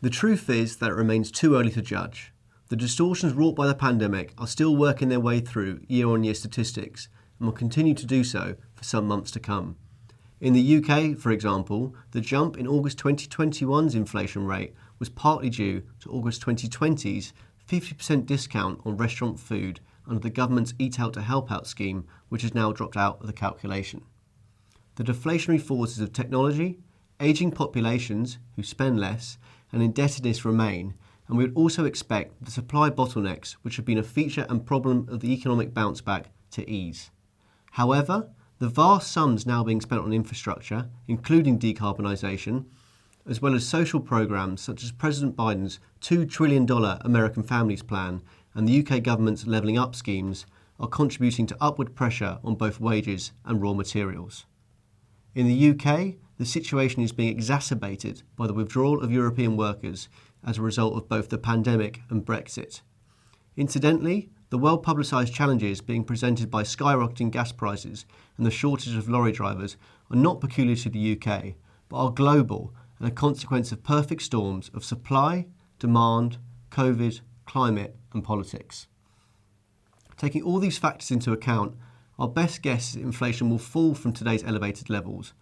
The truth is that it remains too early to judge. The distortions wrought by the pandemic are still working their way through year-on-year statistics and will continue to do so for some months to come. In the UK, for example, the jump in August 2021's inflation rate was partly due to August 2020's 50% discount on restaurant food under the government's Eat Out to Help Out scheme, which has now dropped out of the calculation. The deflationary forces of technology, ageing populations who spend less, and indebtedness remain, and we would also expect the supply bottlenecks, which have been a feature and problem of the economic bounce back, to ease. However, the vast sums now being spent on infrastructure, including decarbonisation, as well as social programmes such as President Biden's $2 trillion American Families Plan and the UK government's Levelling Up schemes, are contributing to upward pressure on both wages and raw materials. In the UK, the situation is being exacerbated by the withdrawal of European workers as a result of both the pandemic and Brexit. Incidentally, the well-publicised challenges being presented by skyrocketing gas prices and the shortage of lorry drivers are not peculiar to the UK, but are global and a consequence of perfect storms of supply, demand, COVID, climate and politics. Taking all these factors into account, our best guess is that inflation will fall from today's elevated levels,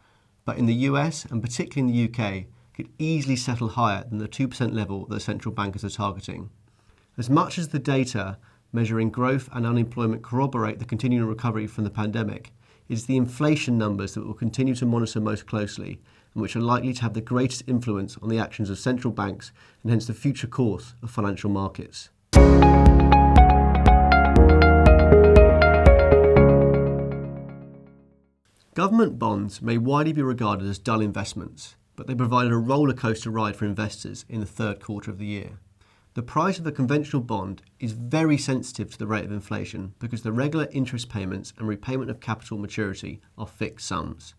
but in the US and particularly in the UK, could easily settle higher than the 2% level that central bankers are targeting. As much as the data measuring growth and unemployment corroborate the continuing recovery from the pandemic, it is the inflation numbers that we'll continue to monitor most closely and which are likely to have the greatest influence on the actions of central banks and hence the future course of financial markets. Government bonds may widely be regarded as dull investments, but they provided a roller coaster ride for investors in the third quarter of the year. The price of a conventional bond is very sensitive to the rate of inflation because the regular interest payments and repayment of capital maturity are fixed sums.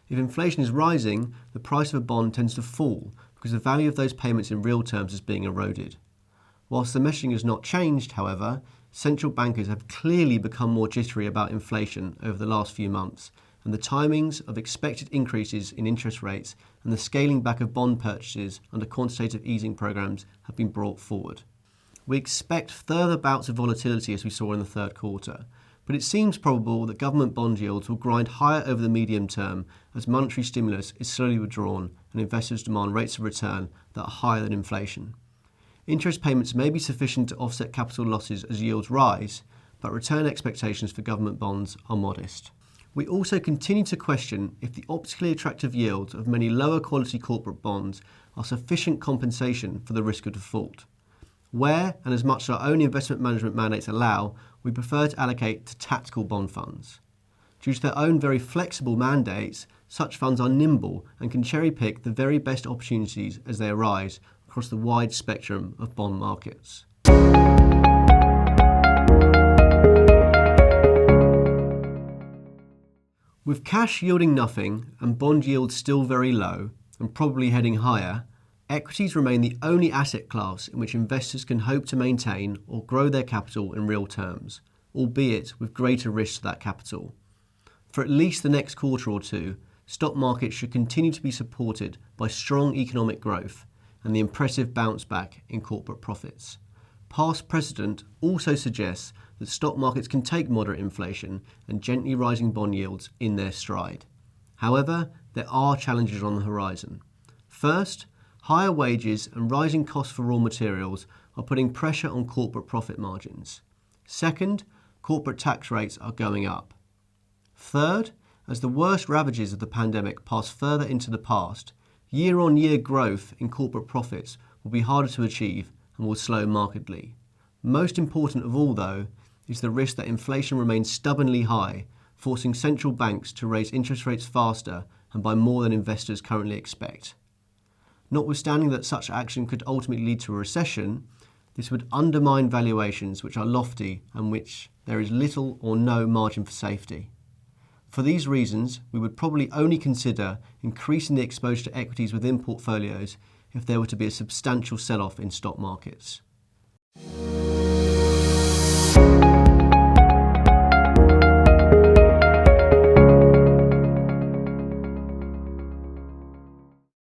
If inflation is rising, the price of a bond tends to fall because the value of those payments in real terms is being eroded. Whilst the messaging has not changed, however, central bankers have clearly become more jittery about inflation over the last few months, and the timings of expected increases in interest rates and the scaling back of bond purchases under quantitative easing programs have been brought forward. We expect further bouts of volatility as we saw in the third quarter, but it seems probable that government bond yields will grind higher over the medium term as monetary stimulus is slowly withdrawn and investors demand rates of return that are higher than inflation. Interest payments may be sufficient to offset capital losses as yields rise, but return expectations for government bonds are modest. We also continue to question if the optically attractive yields of many lower quality corporate bonds are sufficient compensation for the risk of default. Where, and as much as our own investment management mandates allow, we prefer to allocate to tactical bond funds. Due to their own very flexible mandates, such funds are nimble and can cherry-pick the very best opportunities as they arise across the wide spectrum of bond markets. With cash yielding nothing and bond yields still very low and probably heading higher, equities remain the only asset class in which investors can hope to maintain or grow their capital in real terms, albeit with greater risk to that capital. For at least the next quarter or two, stock markets should continue to be supported by strong economic growth and the impressive bounce back in corporate profits. Past precedent also suggests that stock markets can take moderate inflation and gently rising bond yields in their stride. However, there are challenges on the horizon. First, higher wages and rising costs for raw materials are putting pressure on corporate profit margins. Second, corporate tax rates are going up. Third, as the worst ravages of the pandemic pass further into the past, year-on-year growth in corporate profits will be harder to achieve and will slow markedly. Most important of all, though, is the risk that inflation remains stubbornly high, forcing central banks to raise interest rates faster and by more than investors currently expect. Notwithstanding that such action could ultimately lead to a recession, this would undermine valuations which are lofty and which there is little or no margin for safety. For these reasons, we would probably only consider increasing the exposure to equities within portfolios if there were to be a substantial sell-off in stock markets.